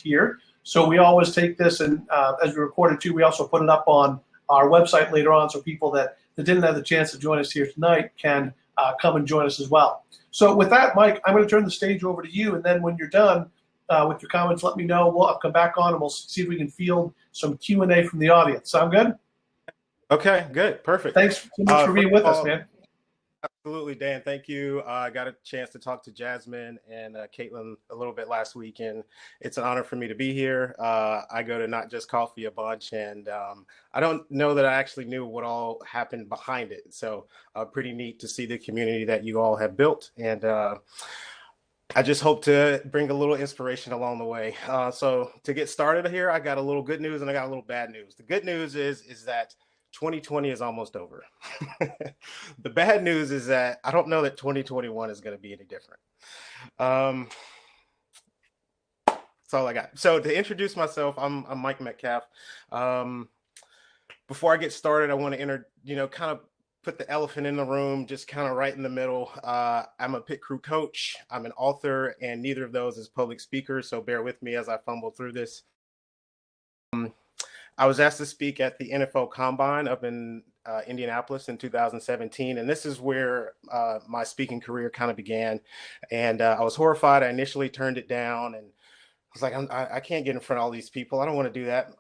here. So we always take this, and as we record it too, we also put it up on our website later on, so people that didn't have the chance to join us here tonight can come and join us as well. So with that, Mike, I'm going to turn the stage over to you, and then when you're done with your comments, let me know. I'll come back on and we'll see if we can field some Q&A from the audience. Sound good? Okay, good, perfect. Thanks so much for being with us, man. Absolutely, Dan. Thank you. I got a chance to talk to Jasmine and Caitlin a little bit last week, and it's an honor for me to be here. I go to Not Just Coffee a bunch, and I don't know that I actually knew what all happened behind it. So pretty neat to see the community that you all have built, and I just hope to bring a little inspiration along the way. So to get started here, I got a little good news and I got a little bad news. The good news is that 2020 is almost over. The bad news is that I don't know that 2021 is going to be any different. That's all I got. So to introduce myself, I'm Mike Metcalf. Before I get started, I want to kind of put the elephant in the room, just kind of right in the middle. I'm a pit crew coach. I'm an author, and neither of those is public speaker. So bear with me as I fumble through this. I was asked to speak at the NFL Combine up in Indianapolis in 2017, and this is where my speaking career kind of began. And I was horrified. I initially turned it down, and I was like, I can't get in front of all these people. I don't want to do that.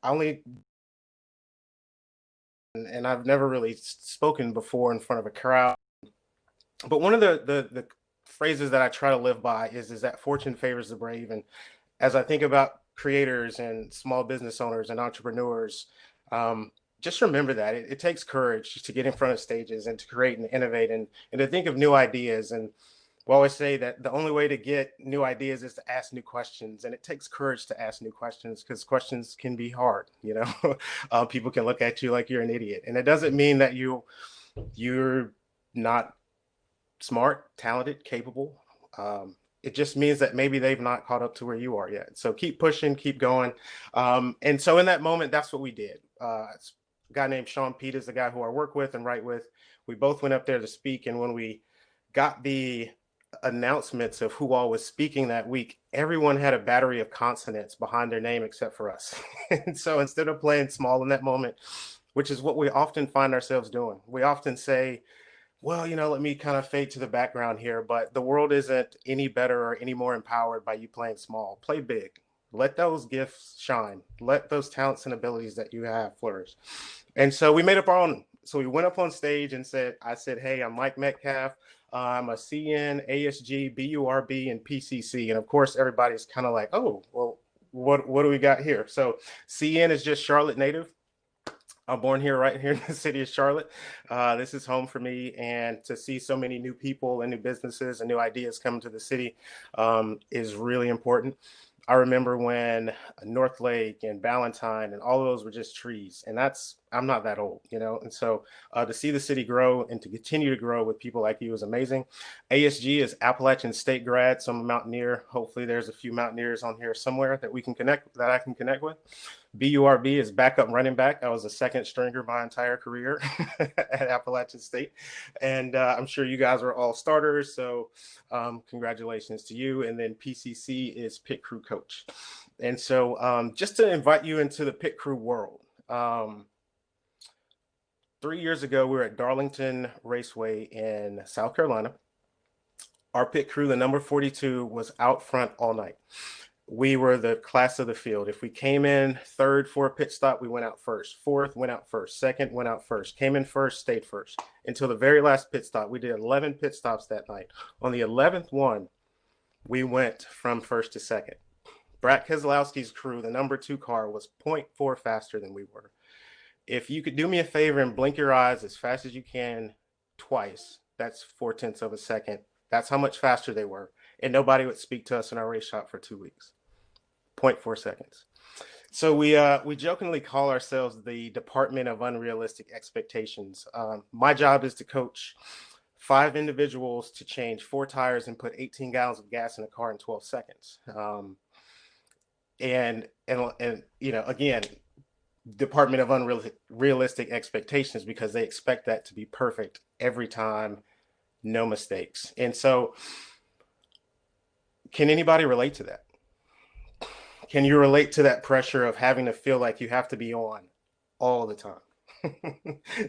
And I've never really spoken before in front of a crowd. But one of the phrases that I try to live by is that fortune favors the brave. And as I think about creators and small business owners and entrepreneurs, just remember that it takes courage to get in front of stages and to create and innovate and to think of new ideas. And we always say that the only way to get new ideas is to ask new questions, and it takes courage to ask new questions because questions can be hard. People can look at you like you're an idiot, and it doesn't mean that you're not smart, talented, capable. It just means that maybe they've not caught up to where you are yet. So keep pushing, keep going. And so in that moment, that's what we did. A guy named Sean Pete is the guy who I work with and write with. We both went up there to speak. And when we got the announcements of who all was speaking that week, everyone had a battery of consonants behind their name except for us. And so instead of playing small in that moment, which is what we often find ourselves doing, we often say, well, let me kind of fade to the background here, but the world isn't any better or any more empowered by you playing small. Play big. Let those gifts shine. Let those talents and abilities that you have flourish. And so we made up our own. So we went up on stage and I said, hey, I'm Mike Metcalf. I'm a CN, ASG, BURB, and PCC. And of course, everybody's kind of like, oh, well, what do we got here? So CN is just Charlotte native. I'm born here, right here in the city of Charlotte. This is home for me, and to see so many new people and new businesses and new ideas come to the city is really important. I remember when North Lake and Ballantyne and all of those were just trees, and I'm not that old, and so to see the city grow and to continue to grow with people like you is amazing. ASG is Appalachian State grad, so I'm a mountaineer. Hopefully there's a few mountaineers on here somewhere that I can connect with. BURB is backup running back. I was a second stringer my entire career at Appalachian State. And I'm sure you guys are all starters. So congratulations to you. And then PCC is pit crew coach. And so just to invite you into the pit crew world. 3 years ago, we were at Darlington Raceway in South Carolina. Our pit crew, the number 42, was out front all night. We were the class of the field. If we came in third for a pit stop, we went out first. Fourth, went out first. Second, went out first. Came in first, stayed first. Until the very last pit stop. We did 11 pit stops that night. On the 11th one, we went from first to second. Brad Keselowski's crew, the number 2 car, was 0.4 faster than we were. If you could do me a favor and blink your eyes as fast as you can twice, that's 0.4 of a second. That's how much faster they were. And nobody would speak to us in our race shop for 2 weeks. 0.4 seconds. So we jokingly call ourselves the Department of Unrealistic Expectations. My job is to coach 5 individuals to change 4 tires and put 18 gallons of gas in a car in 12 seconds. And again, Department of Unrealistic Expectations, because they expect that to be perfect every time, no mistakes. And so can anybody relate to that? Can you relate to that pressure of having to feel like you have to be on all the time?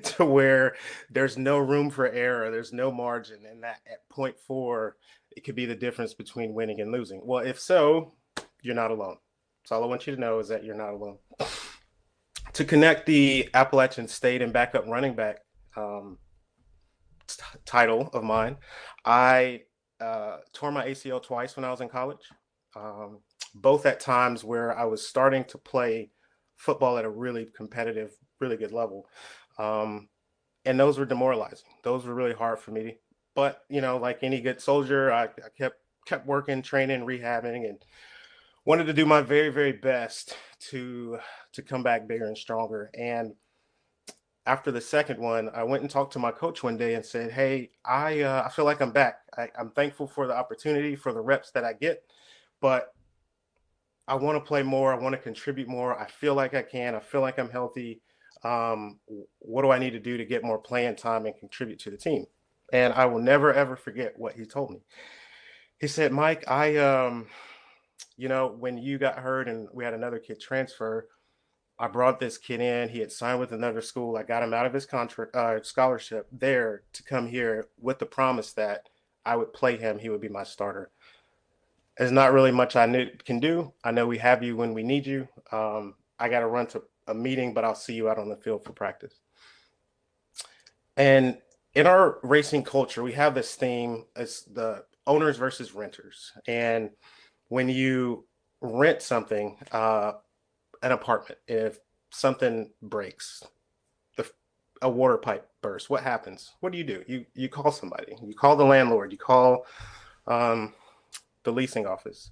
To where there's no room for error, there's no margin, and that at point 4, it could be the difference between winning and losing. Well, if so, you're not alone. So all I want you to know is that you're not alone. To connect the Appalachian State and backup running back title of mine, I tore my ACL twice when I was in college, both at times where I was starting to play football at a really competitive, really good level. And those were demoralizing. Those were really hard for me. But, you know, like any good soldier, I kept working, training, rehabbing, and wanted to do my very, very best to come back bigger and stronger. And after the second one, I went and talked to my coach one day and said, hey, I feel like I'm back. I'm thankful for the opportunity, for the reps that I get, but I want to play more. I want to contribute more. I feel like I can. I feel like I'm healthy. What do I need to do to get more playing time and contribute to the team? And I will never, ever forget what he told me. He said, Mike, you know, when you got hurt and we had another kid transfer, I brought this kid in. He had signed with another school. I got him out of his contract, scholarship there to come here with the promise that I would play him. He would be my starter. There's not really much I can do. I know we have you when we need you. I got to run to a meeting, but I'll see you out on the field for practice. And in our racing culture, we have this theme as the owners versus renters. And when you rent something, an apartment, if something breaks, a water pipe bursts, what happens? What do? You call somebody. You call the landlord. You call the leasing office.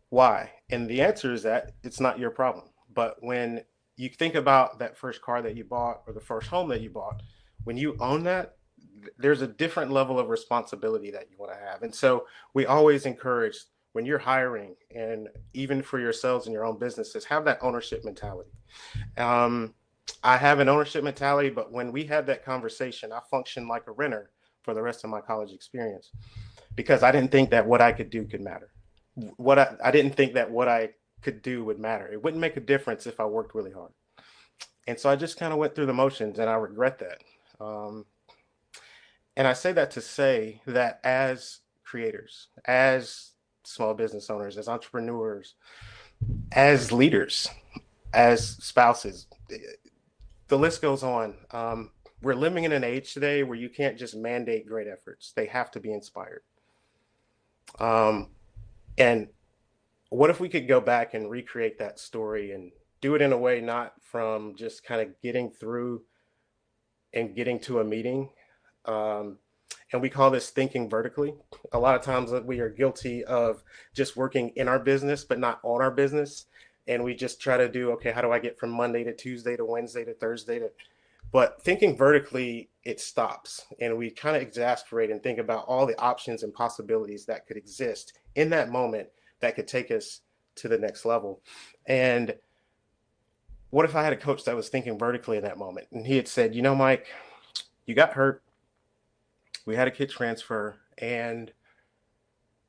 Why? And the answer is that it's not your problem. But when you think about that first car that you bought or the first home that you bought, when you own that, there's a different level of responsibility that you want to have. And so we always encourage, when you're hiring, and even for yourselves and your own businesses, have that ownership mentality. I have an ownership mentality, but when we had that conversation, I functioned like a renter for the rest of my college experience, because I didn't think that what I could do could matter. I didn't think that what I could do would matter. It wouldn't make a difference if I worked really hard. And so I just kind of went through the motions, and I regret that. And I say that to say that as creators, as small business owners, as entrepreneurs, as leaders, as spouses, the list goes on. We're living in an age today where you can't just mandate great efforts. They have to be inspired. And what if we could go back and recreate that story and do it in a way, not from just kind of getting through and getting to a meeting. And we call this thinking vertically. A lot of times we are guilty of just working in our business, but not on our business. And we just try to do, okay, how do I get from Monday to Tuesday to Wednesday to Thursday but thinking vertically, it stops. And we kind of exasperate and think about all the options and possibilities that could exist in that moment that could take us to the next level. And what if I had a coach that was thinking vertically in that moment? And he had said, you know, Mike, you got hurt. We had a kid transfer, and,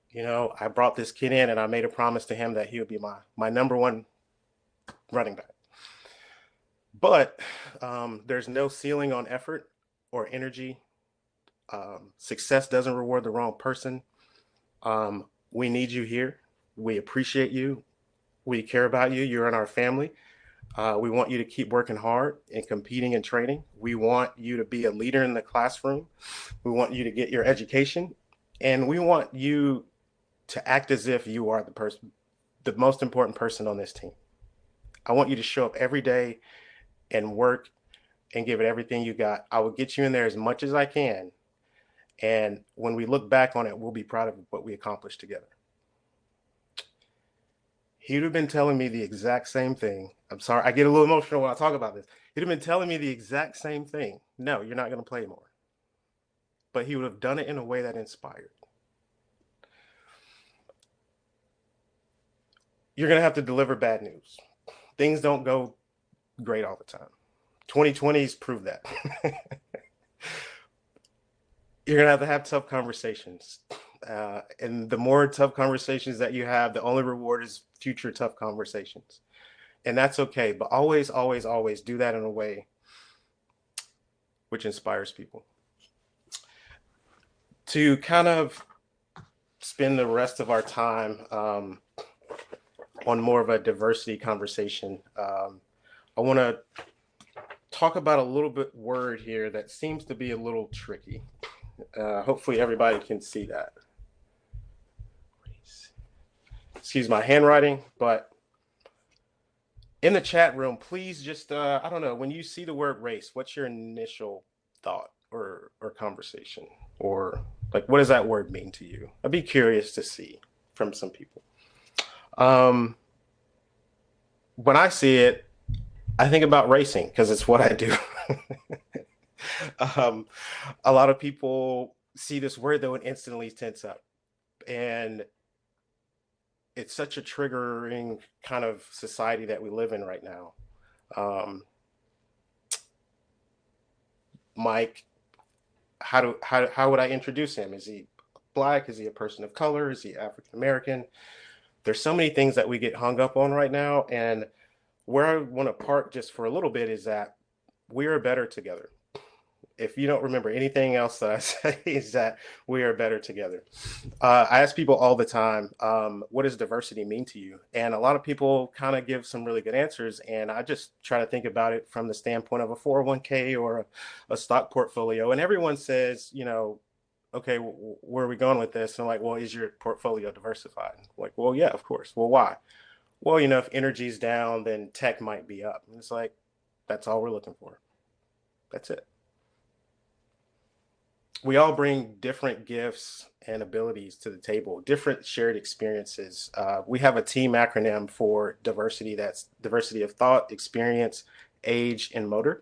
you know, I brought this kid in and I made a promise to him that he would be my number one running back. But there's no ceiling on effort or energy. Success doesn't reward the wrong person. We need you here. We appreciate you. We care about you. You're in our family. We want you to keep working hard and competing and training. We want you to be a leader in the classroom. We want you to get your education. And we want you to act as if you are the most important person on this team. I want you to show up every day and work and give it everything you got. I will get you in there as much as I can. And when we look back on it, we'll be proud of what we accomplished together. He would have been telling me the exact same thing. I'm sorry, I get a little emotional when I talk about this. He'd have been telling me the exact same thing. No, you're not going to play more. But he would have done it in a way that inspired. You're going to have to deliver bad news. Things don't go great all the time. 2020's proved that. You're going to have tough conversations. And the more tough conversations that you have, the only reward is future tough conversations. And that's okay. But always, always, always do that in a way which inspires people. To kind of spend the rest of our time on more of a diversity conversation, I want to talk about a little bit word here that seems to be a little tricky. Hopefully everybody can see that. Excuse my handwriting, but in the chat room, please just, I don't know, when you see the word race, what's your initial thought or conversation? Or like, what does that word mean to you? I'd be curious to see from some people. When I see it, I think about racing because it's what I do. A lot of people see this word though and instantly tense up. And it's such a triggering kind of society that we live in right now. Mike, how would I introduce him? Is he Black? Is he a person of color? Is he African American? There's so many things that we get hung up on right now. And where I want to park just for a little bit is that we are better together. If you don't remember anything else that I say, is that we are better together. I ask people all the time, what does diversity mean to you? And a lot of people kind of give some really good answers. And I just try to think about it from the standpoint of a 401k or a stock portfolio. And everyone says, you know, okay, where are we going with this? And I'm like, well, is your portfolio diversified? I'm like, well, yeah, of course. Well, why? Well, you know, if energy's down, then tech might be up. And it's like, that's all we're looking for. That's it. We all bring different gifts and abilities to the table, different shared experiences. We have a team acronym for diversity. That's diversity of thought, experience, age, and motor.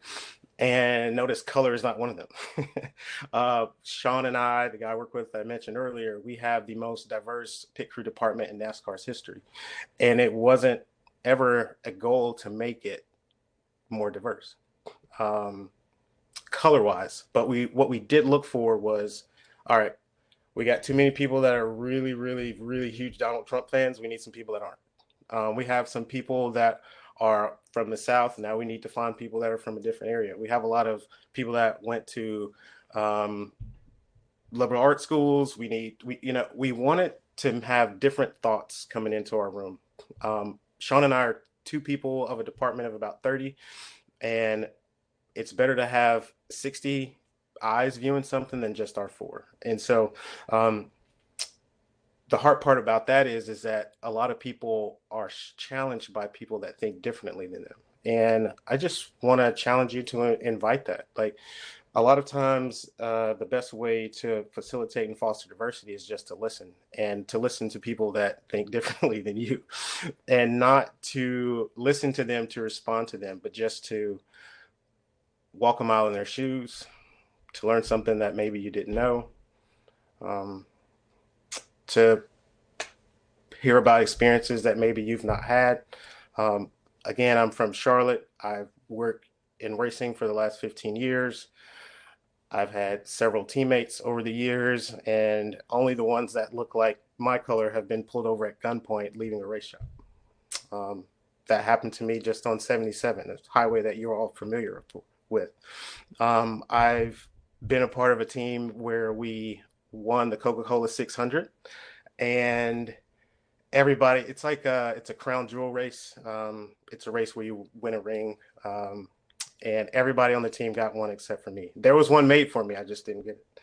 And notice color is not one of them. Sean and I, the guy I work with, I mentioned earlier, we have the most diverse pit crew department in NASCAR's history. And it wasn't ever a goal to make it more diverse. Color wise, but what we did look for was, all right, we got too many people that are really, really, really huge Donald Trump fans. We need some people that aren't. We have some people that are from the South. Now we need to find people that are from a different area. We have a lot of people that went to liberal arts schools. We wanted to have different thoughts coming into our room. Sean and I are two people of a department of about 30, and it's better to have 60 eyes viewing something than just our 4. And so the hard part about that is that a lot of people are challenged by people that think differently than them. And I just want to challenge you to invite that. Like, a lot of times, the best way to facilitate and foster diversity is just to listen, and to listen to people that think differently than you, and not to listen to them to respond to them, but just to walk a mile in their shoes, to learn something that maybe you didn't know, to hear about experiences that maybe you've not had. Again, I'm from Charlotte. I've worked in racing for the last 15 years. I've had several teammates over the years, and only the ones that look like my color have been pulled over at gunpoint leaving a race shop. That happened to me just on 77, a highway that you're all familiar with. I've been a part of a team where we won the Coca-Cola 600, and everybody, it's like it's a crown jewel race. It's a race where you win a ring, and everybody on the team got one except for me. There was one made for me, I just didn't get it.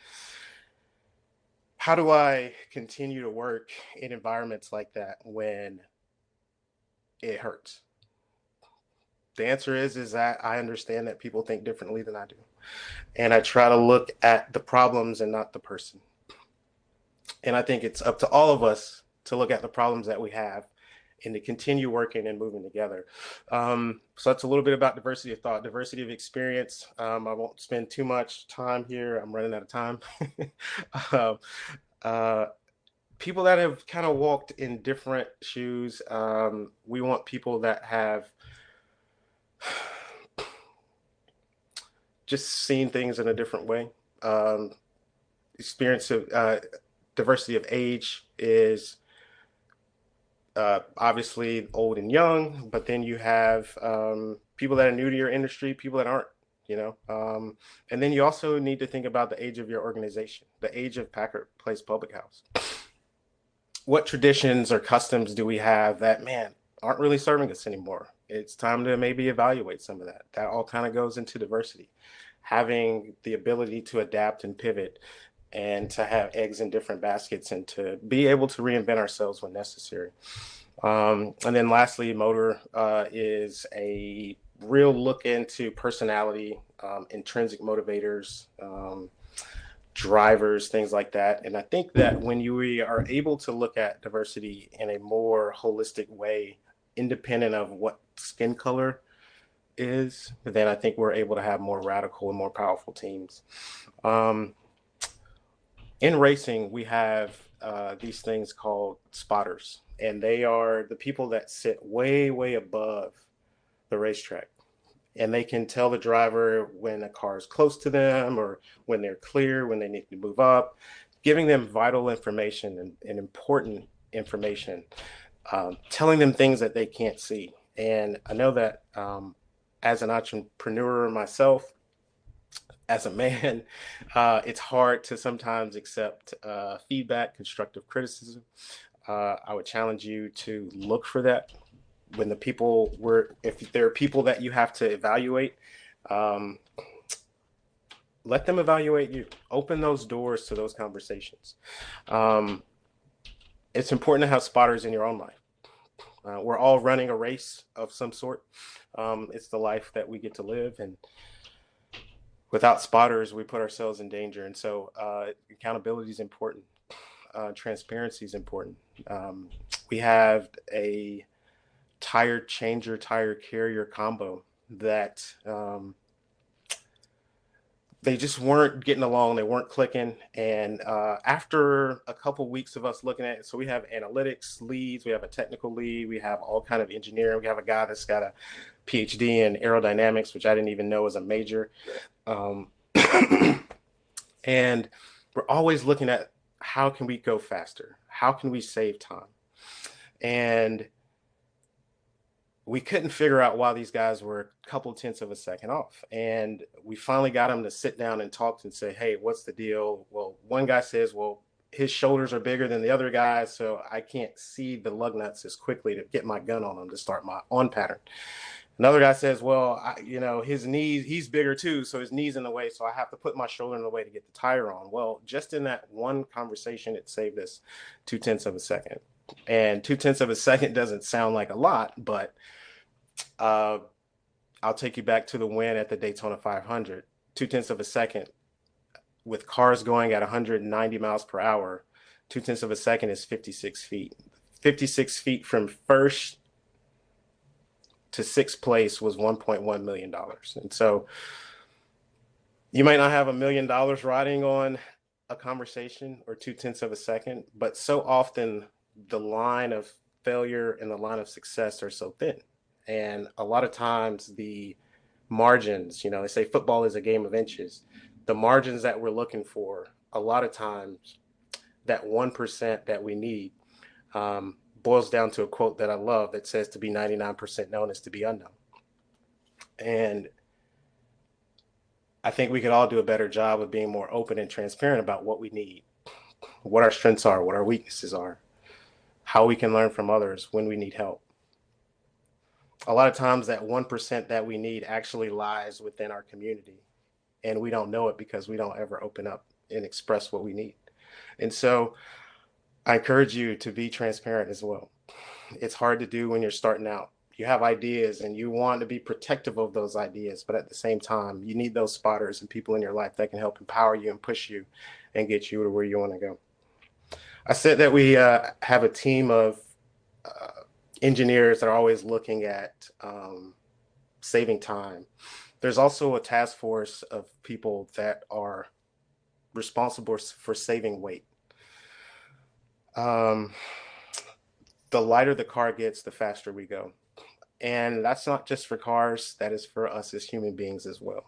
How do I continue to work in environments like that when it hurts? The answer is that I understand that people think differently than I do. And I try to look at the problems and not the person. And I think it's up to all of us to look at the problems that we have and to continue working and moving together. So that's a little bit about diversity of thought, diversity of experience. I won't spend too much time here. I'm running out of time. People that have kind of walked in different shoes. We want people that have just seen things in a different way. Experience of diversity of age is obviously old and young, but then you have people that are new to your industry, people that aren't, and then you also need to think about the age of your organization, the age of Packard Place Public House. What traditions or customs do we have that, man, aren't really serving us anymore? It's time to maybe evaluate some of that. That all kind of goes into diversity, having the ability to adapt and pivot and to have eggs in different baskets and to be able to reinvent ourselves when necessary. And then lastly, motor is a real look into personality, intrinsic motivators, drivers, things like that. And I think that when we are able to look at diversity in a more holistic way, independent of what skin color is, then I think we're able to have more radical and more powerful teams. In racing, we have these things called spotters, and they are the people that sit way, way above the racetrack. And they can tell the driver when a car is close to them or when they're clear, when they need to move up, giving them vital information and important information, telling them things that they can't see. And I know that as an entrepreneur myself, as a man, it's hard to sometimes accept feedback, constructive criticism. I would challenge you to look for that when if there are people that you have to evaluate, let them evaluate you. Open those doors to those conversations. It's important to have spotters in your own life. We're all running a race of some sort. It's the life that we get to live, and without spotters, we put ourselves in danger. And so accountability is important. Transparency is important. We have a tire changer, tire carrier combo that they just weren't getting along. They weren't clicking. And after a couple weeks of us looking at it, so we have analytics leads, we have a technical lead, we have all kind of engineering. We have a guy that's got a PhD in aerodynamics, which I didn't even know was a major. And we're always looking at how can we go faster? How can we save time? And we couldn't figure out why these guys were a couple tenths of a second off. And we finally got them to sit down and talk and say, hey, what's the deal? Well, one guy says, well, his shoulders are bigger than the other guys, so I can't see the lug nuts as quickly to get my gun on them to start my on pattern. Another guy says, well, his knees, he's bigger too, so his knee's in the way, so I have to put my shoulder in the way to get the tire on. Well, just in that one conversation, it saved us 0.2 of a second. And 0.2 of a second doesn't sound like a lot, but I'll take you back to the win at the Daytona 500. 0.2 of a second with cars going at 190 miles per hour, 0.2 of a second is 56 feet. 56 feet from first to sixth place was $1.1 million. And so you might not have $1 million riding on a conversation or 0.2 of a second, but so often the line of failure and the line of success are so thin. And a lot of times the margins, they say football is a game of inches. The margins that we're looking for, a lot of times that 1% that we need boils down to a quote that I love that says to be 99% known is to be unknown. And I think we could all do a better job of being more open and transparent about what we need, what our strengths are, what our weaknesses are, how we can learn from others when we need help. A lot of times that 1% that we need actually lies within our community, and we don't know it because we don't ever open up and express what we need. And so I encourage you to be transparent as well. It's hard to do when you're starting out. You have ideas and you want to be protective of those ideas, but at the same time, you need those spotters and people in your life that can help empower you and push you and get you to where you want to go. I said that we have a team of engineers that are always looking at saving time. There's also a task force of people that are responsible for saving weight. The lighter the car gets, the faster we go. And that's not just for cars, that is for us as human beings as well.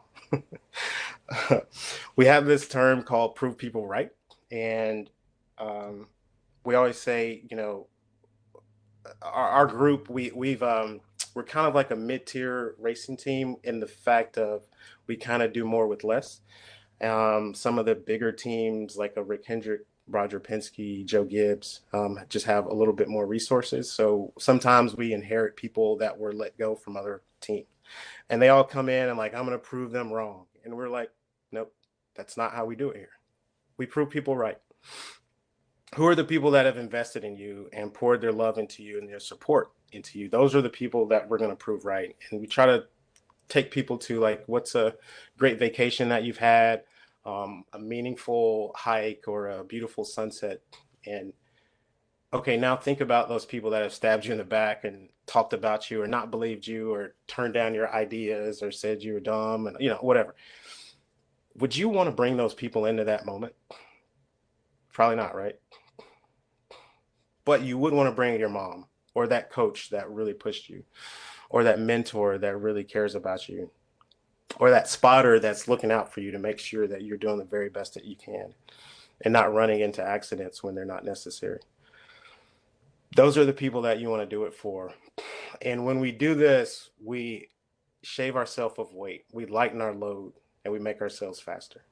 We have this term called prove people right. And We always say, our group, we're kind of like a mid-tier racing team in the fact of we kind of do more with less. Some of the bigger teams like a Rick Hendrick, Roger Penske, Joe Gibbs, just have a little bit more resources. So sometimes we inherit people that were let go from other teams, and they all come in and like, I'm going to prove them wrong. And we're like, nope, that's not how we do it here. We prove people right. Who are the people that have invested in you and poured their love into you and their support into you? Those are the people that we're going to prove right. And we try to take people to like, what's a great vacation that you've had, a meaningful hike or a beautiful sunset. And okay, now think about those people that have stabbed you in the back and talked about you or not believed you or turned down your ideas or said you were dumb and whatever. Would you want to bring those people into that moment? Probably not, right? But you would want to bring your mom or that coach that really pushed you, or that mentor that really cares about you, or that spotter that's looking out for you to make sure that you're doing the very best that you can and not running into accidents when they're not necessary. Those are the people that you want to do it for. And when we do this, we shave ourselves of weight, we lighten our load, and we make ourselves faster.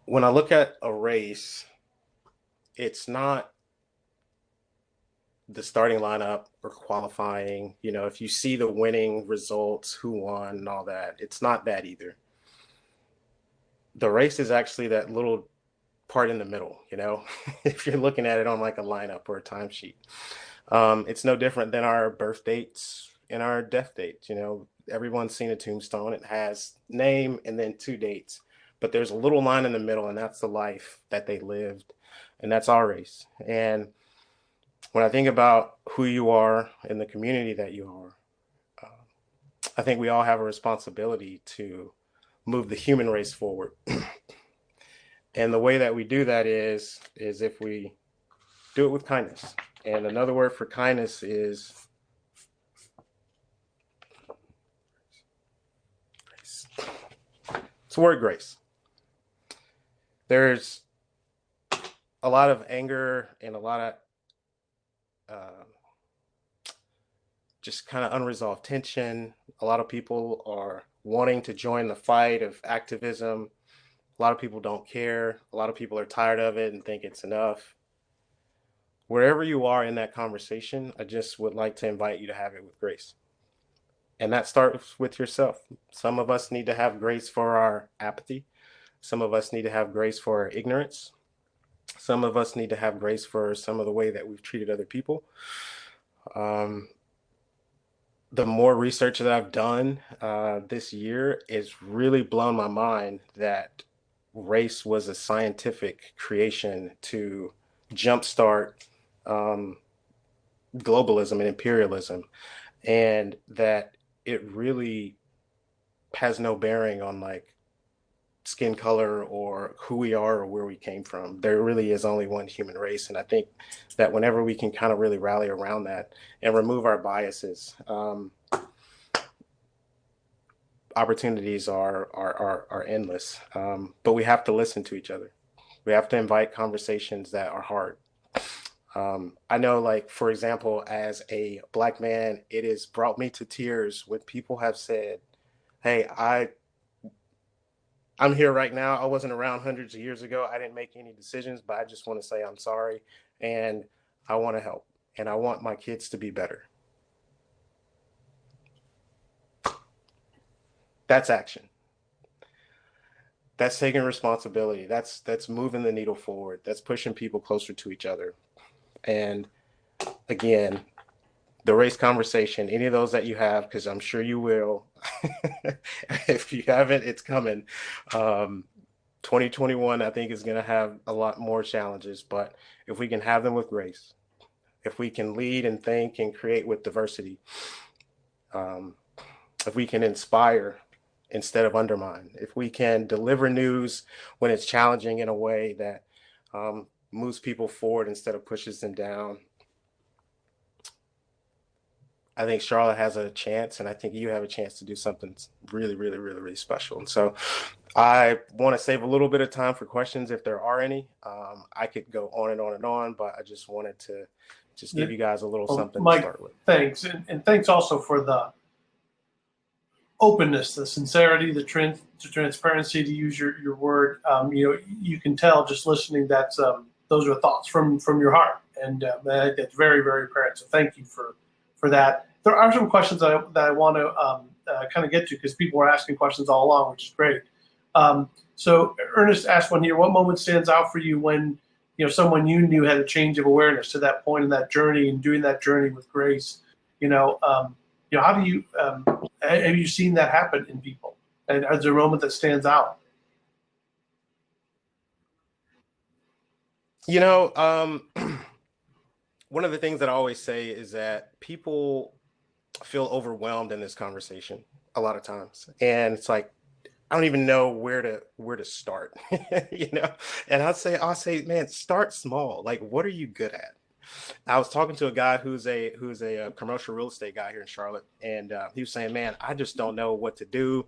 When I look at a race, it's not the starting lineup or qualifying. If you see the winning results, who won and all that, it's not that either. The race is actually that little part in the middle, if you're looking at it on like a lineup or a timesheet. It's no different than our birth dates and our death dates. Everyone's seen a tombstone. It has name and then 2 dates, but there's a little line in the middle, and that's the life that they lived. And that's our race. And when I think about who you are and the community that you are, I think we all have a responsibility to move the human race forward. And the way that we do that is if we do it with kindness. And another word for kindness is grace. It's the word grace. There's a lot of anger and a lot of just kind of unresolved tension. A lot of people are wanting to join the fight of activism. A lot of people don't care. A lot of people are tired of it and think it's enough. Wherever you are in that conversation, I just would like to invite you to have it with grace. And that starts with yourself. Some of us need to have grace for our apathy. Some of us need to have grace for our ignorance. Some of us need to have grace for some of the way that we've treated other people. The more research that I've done this year, it's really blown my mind that race was a scientific creation to jumpstart globalism and imperialism, and that it really has no bearing on like skin color or who we are or where we came from. There really is only one human race. And I think that whenever we can kind of really rally around that and remove our biases, opportunities are endless. But we have to listen to each other. We have to invite conversations that are hard. I know, like, for example, as a Black man, it has brought me to tears when people have said, hey, I'm here right now. I wasn't around hundreds of years ago. I didn't make any decisions, but I just want to say I'm sorry, and I want to help, and I want my kids to be better. That's action. That's taking responsibility. That's moving the needle forward. That's pushing people closer to each other. And again, the race conversation, any of those that you have, because I'm sure you will. If you haven't, it's coming. 2021, I think, is going to have a lot more challenges, but if we can have them with grace, if we can lead and think and create with diversity, if we can inspire instead of undermine, if we can deliver news when it's challenging in a way that moves people forward instead of pushes them down, I think Charlotte has a chance, and I think you have a chance to do something really, really, really, really special. And so I want to save a little bit of time for questions if there are any. I could go on and on and on, but I just wanted to just give you guys a little Well, something to Mike, start with. thanks. And thanks also for the openness, the sincerity, the transparency, to use your word. You can tell just listening that those are thoughts from your heart. And I think that's very, very apparent. So thank you for that. There are some questions that I want to kind of get to, because people are asking questions all along, which is great. So Ernest asked one here: what moment stands out for you when someone you knew had a change of awareness to that point in that journey and doing that journey with grace? How do you have you seen that happen in people? And is there a moment that stands out? One of the things that I always say is that people feel overwhelmed in this conversation a lot of times, and it's like, I don't even know where to start, And I'll say, man, start small. Like, what are you good at? I was talking to a guy who's a commercial real estate guy here in Charlotte, and he was saying, man, I just don't know what to do.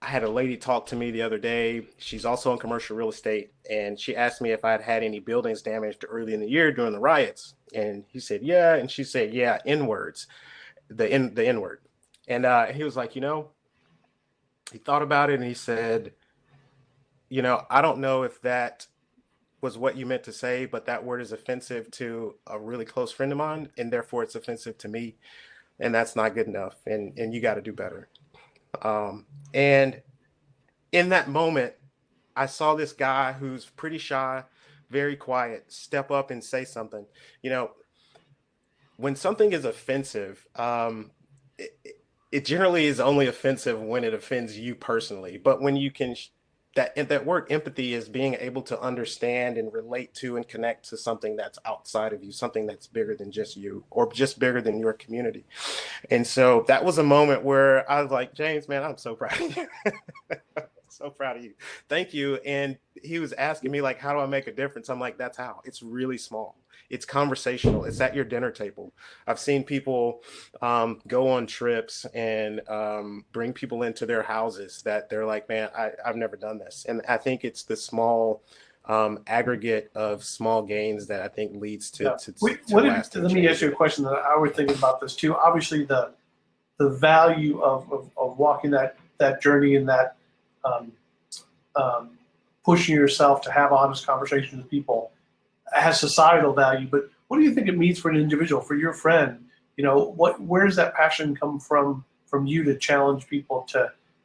I had a lady talk to me the other day. She's also in commercial real estate, and she asked me if I had had any buildings damaged early in the year during the riots. And he said, yeah. And she said, yeah, N-words, the N-word. And he was like, he thought about it, and he said, I don't know if that was what you meant to say, but that word is offensive to a really close friend of mine, and therefore it's offensive to me, and that's not good enough, and you got to do better. And in that moment, I saw this guy who's pretty shy, very quiet, step up and say something. When something is offensive, it generally is only offensive when it offends you personally. But when you can, that word empathy is being able to understand and relate to and connect to something that's outside of you, something that's bigger than just you, or just bigger than your community. And so that was a moment where I was like, James, man, I'm so proud of you. So proud of you. Thank you. And he was asking me, like, how do I make a difference? I'm like, that's how. It's really small. It's conversational. It's at your dinner table. I've seen people go on trips and bring people into their houses that they're like, man, I've never done this. And I think it's the small aggregate of small gains that I think leads to lasting Let me ask you a question that I was thinking about this too. Obviously, the value of walking that journey and that pushing yourself to have honest conversations with people has societal value. But what do you think it means for an individual, for your friend? Where does that passion come from you to challenge people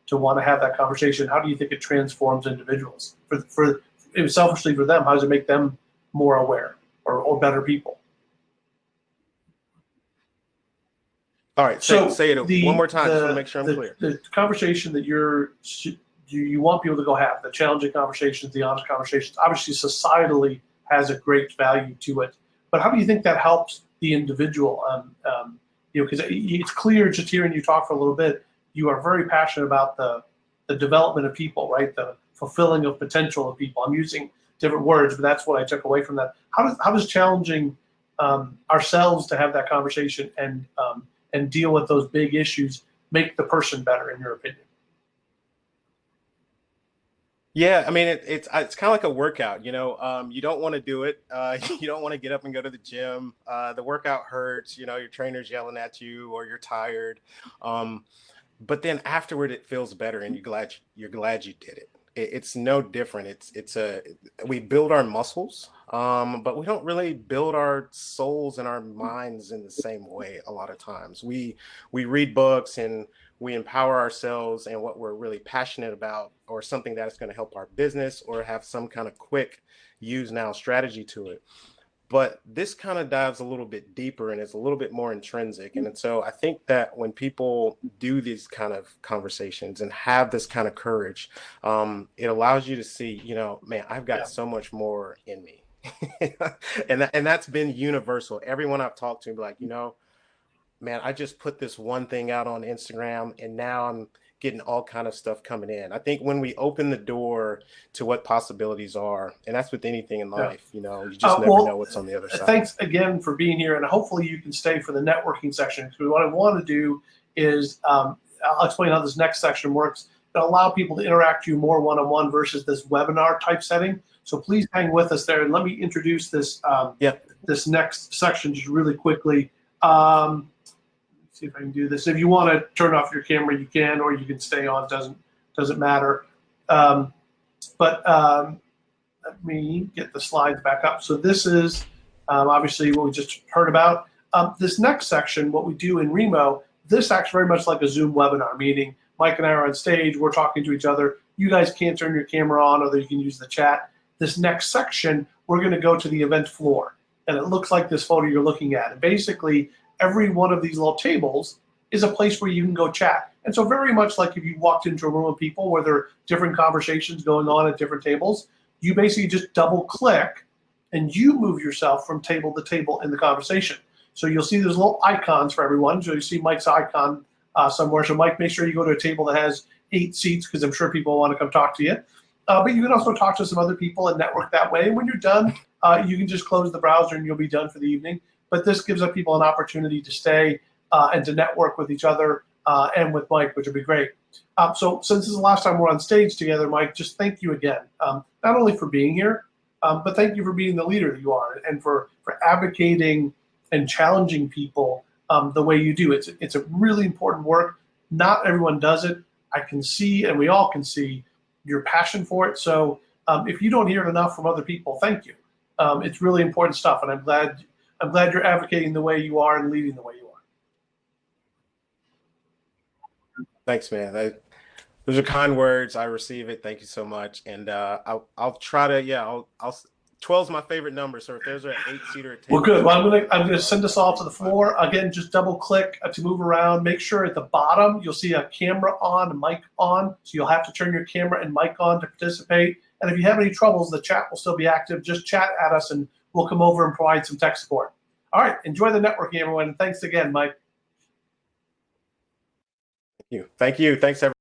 to want to have that conversation? How do you think it transforms individuals? For selfishly for them, how does it make them more aware or better people? All right, say it one more time, just want to make sure I'm clear. The conversation that you want people to go have, the challenging conversations, the honest conversations, obviously societally has a great value to it. But how do you think that helps the individual? Because it's clear just hearing you talk for a little bit, you are very passionate about the development of people, right? The fulfilling of potential of people. I'm using different words, but that's what I took away from that. How does challenging ourselves to have that conversation and deal with those big issues make the person better, in your opinion? Yeah, I mean, it's kind of like a workout, you don't want to do it. You don't want to get up and go to the gym. The workout hurts, your trainer's yelling at you or you're tired. But then afterward, it feels better and you're glad you did it. It's no different. We build our muscles, but we don't really build our souls and our minds in the same way. A lot of times we read books and we empower ourselves and what we're really passionate about, or something that's going to help our business or have some kind of quick use now strategy to it. But this kind of dives a little bit deeper and it's a little bit more intrinsic. And so I think that when people do these kind of conversations and have this kind of courage, it allows you to see, man, I've got so much more in me. and that's been universal. Everyone I've talked to be like, man, I just put this one thing out on Instagram and now I'm getting all kind of stuff coming in. I think when we open the door to what possibilities are, and that's with anything in life, you just never know what's on the other side. Thanks again for being here, and hopefully you can stay for the networking section. Because what I want to do is I'll explain how this next section works. that allow people to interact with you more one-on-one versus this webinar type setting. So please hang with us there, and let me introduce this this next section just really quickly. Let's see if I can do this. If you want to turn off your camera, you can, or you can stay on. Doesn't matter. Let me get the slides back up. So this is obviously what we just heard about. This next section, what we do in Remo, this acts very much like a Zoom webinar, meaning Mike and I are on stage, we're talking to each other. You guys can't turn your camera on, or you can use the chat. This next section, we're going to go to the event floor. And it looks like this photo you're looking at. And basically, every one of these little tables is a place where you can go chat. And so very much like if you walked into a room of people where there are different conversations going on at different tables, you basically just double click and you move yourself from table to table in the conversation. So you'll see there's little icons for everyone. So you see Mike's icon somewhere. So Mike, make sure you go to a table that has 8 seats, because I'm sure people want to come talk to you. But you can also talk to some other people and network that way. And when you're done, you can just close the browser and you'll be done for the evening. But this gives up people an opportunity to stay and to network with each other and with Mike, which would be great. So since this is the last time we're on stage together, Mike, just thank you again, not only for being here, but thank you for being the leader that you are, and for advocating and challenging people the way you do. It's a really important work. Not everyone does it. I can see, and we all can see, your passion for it. So if you don't hear it enough from other people, thank you. It's really important stuff, and I'm glad you're advocating the way you are and leading the way you are. Thanks, man. Those are kind words. I receive it. Thank you so much. And I'll try to, 12's my favorite number. So if there's an 8-seater table. Well, good. Well, I'm gonna send us all to the floor. Again, just double click to move around. Make sure at the bottom you'll see a camera on, a mic on. So you'll have to turn your camera and mic on to participate. And if you have any troubles, the chat will still be active. Just chat at us and we'll come over and provide some tech support. All right. Enjoy the networking, everyone. And thanks again, Mike. Thank you. Thanks, everyone.